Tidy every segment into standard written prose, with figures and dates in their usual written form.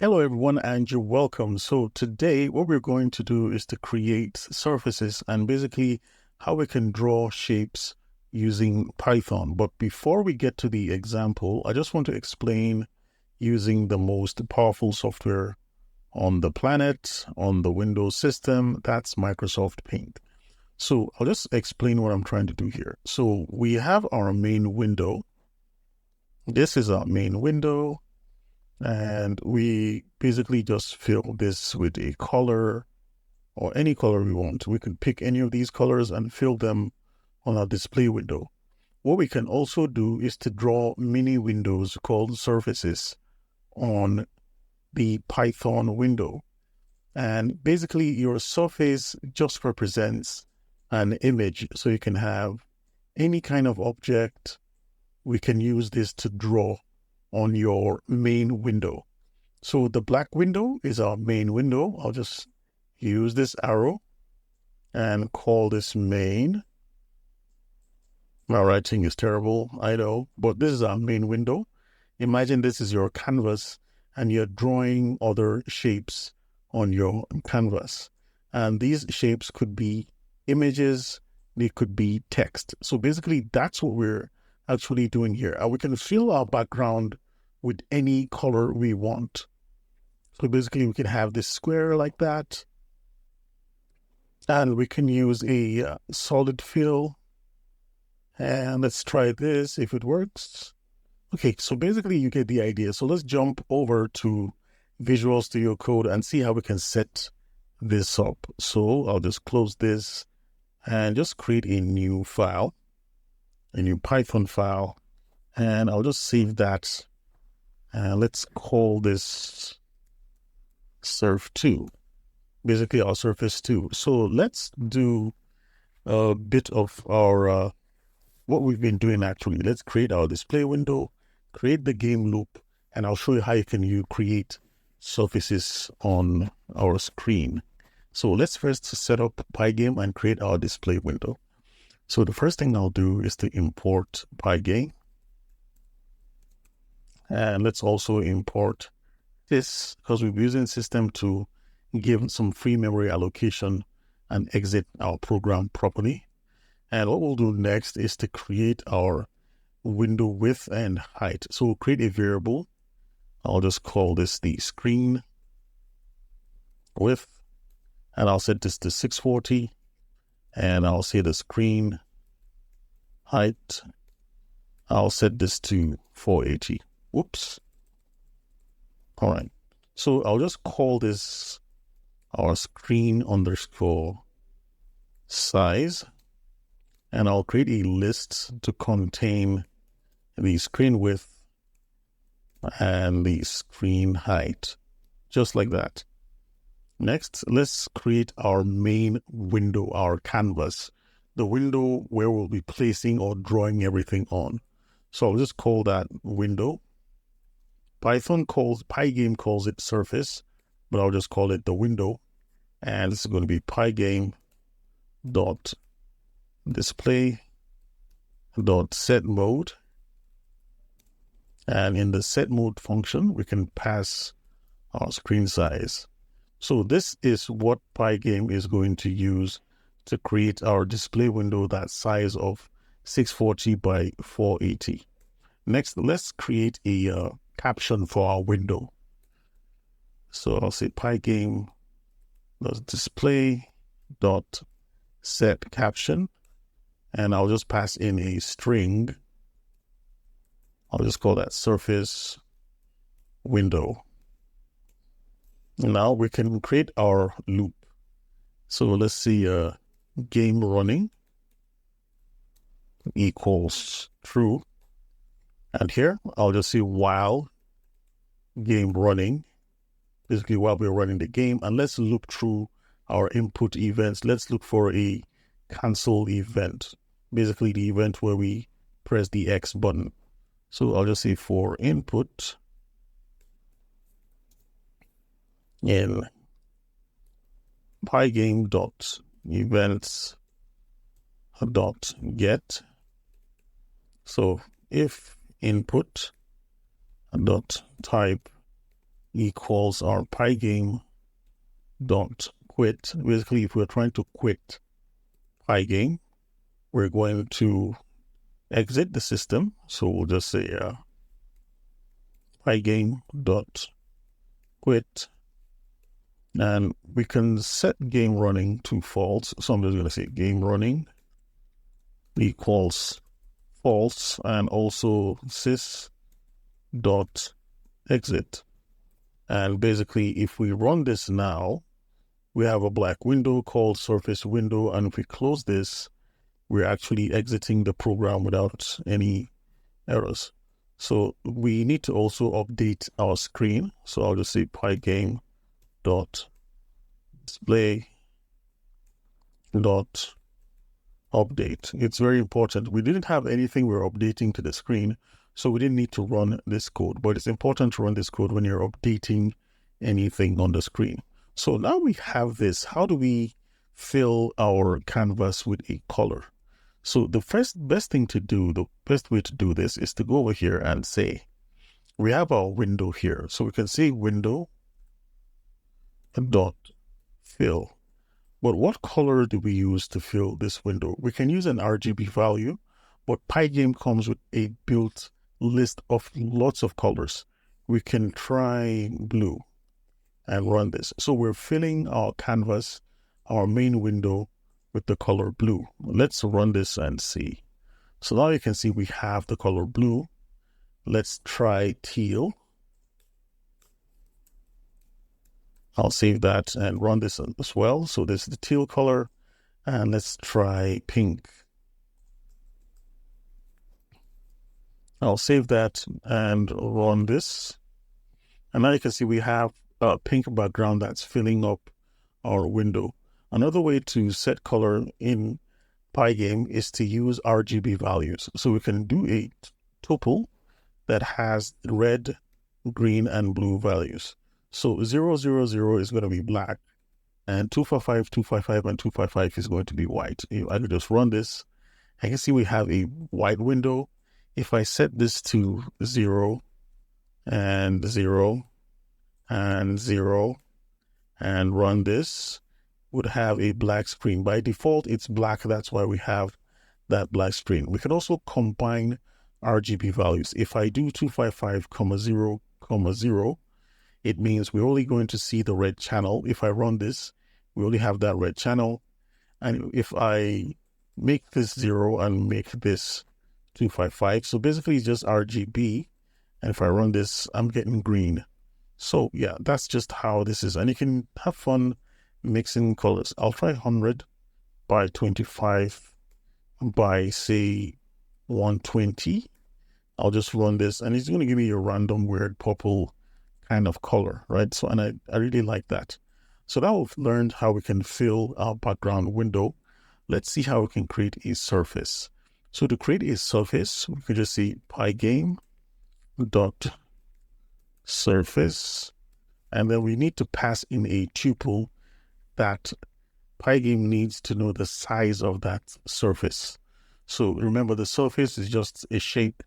Hello everyone and you're welcome. So today what we're going to do is to create surfaces and basically how we can draw shapes using Python. But before we get to the example, I just want to explain using the most powerful software on the planet, on the Windows system, that's Microsoft Paint. So I'll just explain what I'm trying to do here. So we have our main window. This is our main window. And we basically just fill this with a color or any color we want. We can pick any of these colors and fill them on our display window. What we can also do is to draw mini windows called surfaces on the Python window. And basically your surface just represents an image. So you can have any kind of object. We can use this to draw on your main window. So the black window is our main window. I'll just use this arrow and call this main. My writing is terrible, I know, but this is our main window. Imagine this is your canvas and you're drawing other shapes on your canvas. And these shapes could be images, they could be text. So basically that's what we're actually doing here. And we can fill our background with any color we want. So basically we can have this square like that. And we can use a solid fill. And let's try this if it works. Okay, so basically you get the idea. So let's jump over to Visual Studio Code and see how we can set this up. So I'll just close this and just create a new file, a new Python file. And I'll just save that. And let's call this surf2, basically our surface 2. So let's do a bit of our what we've been doing actually. Let's create our display window, create the game loop, and I'll show you how you create surfaces on our screen. So let's first set up pygame and create our display window. So the first thing I'll do is to import pygame. And let's also import this because we're using system to give some free memory allocation and exit our program properly. And what we'll do next is to create our window width and height. So we'll create a variable. I'll just call this the screen width, and I'll set this to 640, and I'll say the screen height, I'll set this to 480. Whoops. All right. So I'll just call this our screen underscore size, and I'll create a list to contain the screen width and the screen height, just like that. Next, let's create our main window, our canvas, the window where we'll be placing or drawing everything on. So I'll just call that window. Pygame calls it surface, but I'll just call it the window. And this is going to be pygame dot display dot set mode. And in the set mode function, we can pass our screen size. So this is what pygame is going to use to create our display window, that size of 640 by 480. Next, let's create a caption for our window. So I'll say pygame dot display dot set caption, and I'll just pass in a string. I'll just call that surface window. Now we can create our loop. So let's see, game running equals true. And here I'll just say while game running, basically while we're running the game, and let's loop through our input events. Let's look for a cancel event, basically the event where we press the X button. So I'll just say for input in pygame dot events dot get. So if input dot type equals our pygame dot quit. Basically, if we're trying to quit pygame, we're going to exit the system. So we'll just say pygame dot quit, and we can set game running to false. So I'm just going to say game running equals false, and also sys dot exit. And basically, if we run this now, we have a black window called surface window, and if we close this, we're actually exiting the program without any errors. So we need to also update our screen. So I'll just say pygame dot display dot update. It's very important. We didn't have anything we're updating to the screen, so we didn't need to run this code, but it's important to run this code when you're updating anything on the screen. So now we have this. How do we fill our canvas with a color? So the best thing to do, the best way to do this is to go over here and say, we have our window here. So we can say window dot fill. But what color do we use to fill this window? We can use an RGB value, but Pygame comes with a built list of lots of colors. We can try blue and run this. So we're filling our canvas, our main window, with the color blue. Let's run this and see. So now you can see we have the color blue. Let's try teal. I'll save that and run this as well. So this is the teal color, and let's try pink. I'll save that and run this. And now you can see we have a pink background that's filling up our window. Another way to set color in Pygame is to use RGB values. So we can do a tuple that has red, green, and blue values. So 000 is going to be black, and 255, 255, and 255 is going to be white. I could just run this. I can see we have a white window. If I set this to 0 and 0 and 0 and run this, would have a black screen. By default, it's black. That's why we have that black screen. We can also combine RGB values. If I do 255, 0, 0, it means we're only going to see the red channel. If I run this, we only have that red channel. And if I make this 0 and make this 255, so basically it's just RGB. And if I run this, I'm getting green. So yeah, that's just how this is. And you can have fun mixing colors. I'll try 100 by 25 by, say, 120. I'll just run this, and it's going to give me a random weird purple kind of color, right? So, and I really like that. So now we've learned how we can fill our background window. Let's see how we can create a surface. So to create a surface, we can just say pygame dot surface, and then we need to pass in a tuple that Pygame needs to know the size of that surface. So remember, the surface is just a shape,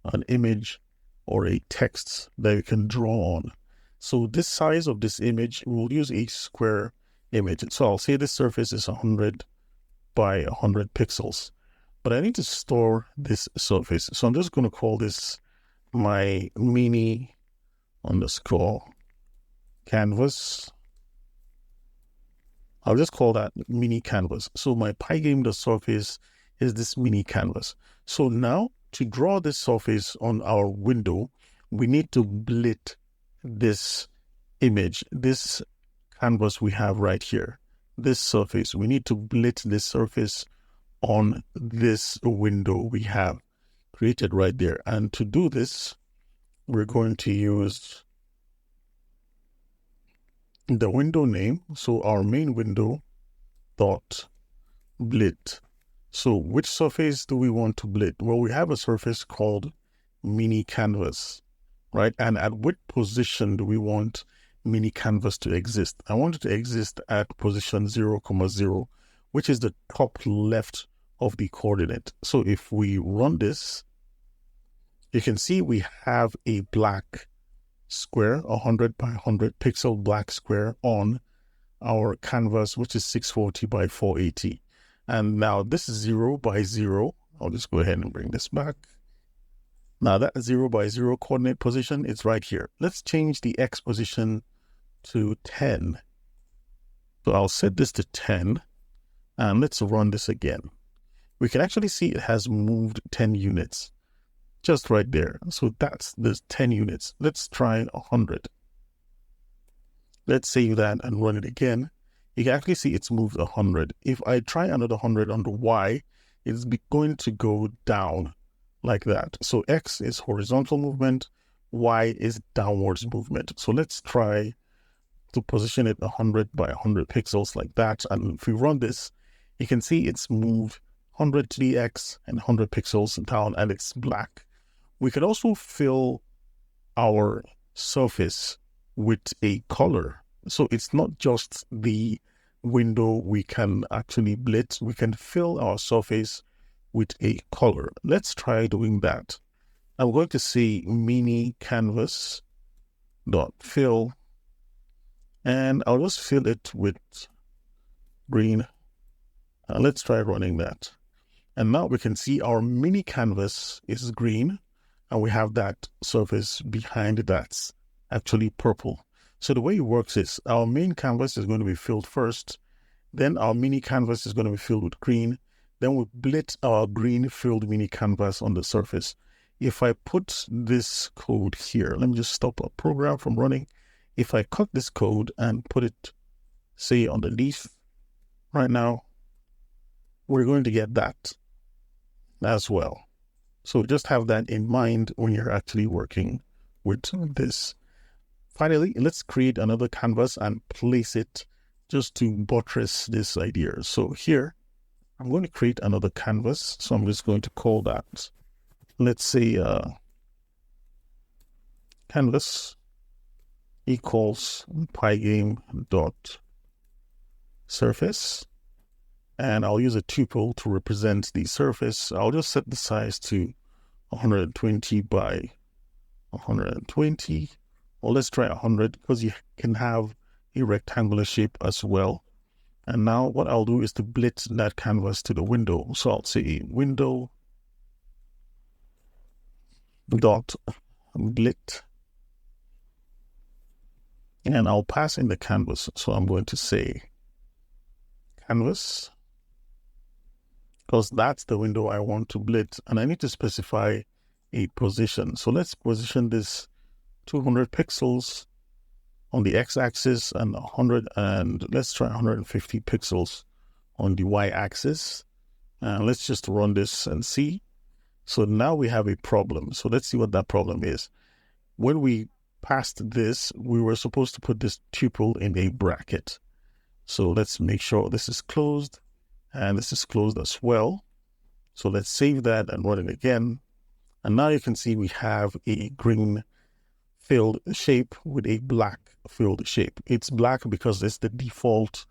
an image, or a text that you can draw on. So this size of this image, we'll use a square image. So I'll say this surface is 100 by 100 pixels, but I need to store this surface. So I'm just going to call this my mini underscore canvas. I'll just call that mini canvas. So my pygame surface is this mini canvas. So now to draw this surface on our window, we need to blit this image, this canvas we have right here, this surface. We need to blit this surface on this window we have created right there. And to do this, we're going to use the window name. So our main window dot blit. So which surface do we want to blit? Well, we have a surface called mini canvas, right? And at what position do we want mini canvas to exist? I want it to exist at position 0, 0, which is the top left of the coordinate. So if we run this, you can see we have a black square, 100 by 100 pixel black square on our canvas, which is 640 by 480. And now this is 0 by 0. I'll just go ahead and bring this back. Now that 0 by 0 coordinate position is right here. Let's change the X position to 10. So I'll set this to 10 and let's run this again. We can actually see it has moved 10 units just right there. So that's the 10 units. Let's try 100. Let's save that and run it again. You can actually see it's moved 100. If I try another 100 on the Y, it's going to go down like that. So X is horizontal movement, Y is downwards movement. So let's try to position it 100 by 100 pixels like that. And if we run this, you can see it's moved 100 to the X and 100 pixels down, and it's black. We can also fill our surface with a color. So it's not just the window we can actually blitz. We can fill our surface with a color. Let's try doing that. I'm going to say mini canvas dot fill, and I'll just fill it with green. Let's try running that. And now we can see our mini canvas is green, and we have that surface behind that's actually purple. So the way it works is our main canvas is going to be filled first, then our mini canvas is going to be filled with green, then we blitz our green filled mini canvas on the surface. If I put this code here, let me just stop our program from running. If I cut this code and put it, say, underneath right now, we're going to get that as well. So just have that in mind when you're actually working with this. Finally, let's create another canvas and place it just to buttress this idea. So here, I'm going to create another canvas. So I'm just going to call that, let's say, canvas equals pygame dot surface. And I'll use a tuple to represent the surface. I'll just set the size to 120 by 120. Or let's try 100 because you can have a rectangular shape as well. And now what I'll do is to blitz that canvas to the window. So I'll say window dot blit, and I'll pass in the canvas. So I'm going to say canvas, because that's the window I want to blitz, and I need to specify a position. So let's position this 200 pixels on the x-axis and 100, and let's try 150 pixels on the y-axis. And let's just run this and see. So now we have a problem. So let's see what that problem is. When we passed this, we were supposed to put this tuple in a bracket. So let's make sure this is closed and this is closed as well. So let's save that and run it again. And now you can see we have a green filled shape with a black filled shape. It's black because it's the default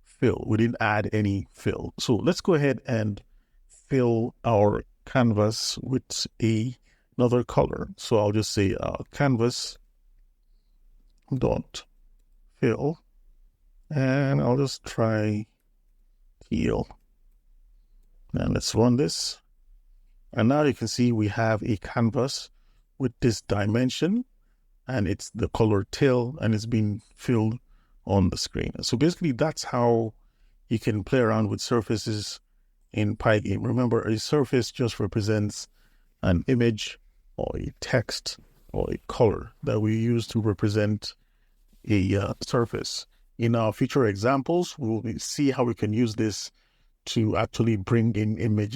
fill. We didn't add any fill. So let's go ahead and fill our canvas with another color. So I'll just say canvas dot fill, and I'll just try teal. And let's run this. And now you can see we have a canvas with this dimension, and it's the color teal, and it's being filled on the screen. So basically that's how you can play around with surfaces in Pygame. Remember, a surface just represents an image or a text or a color that we use to represent a surface. In our future examples, we'll see how we can use this to actually bring in images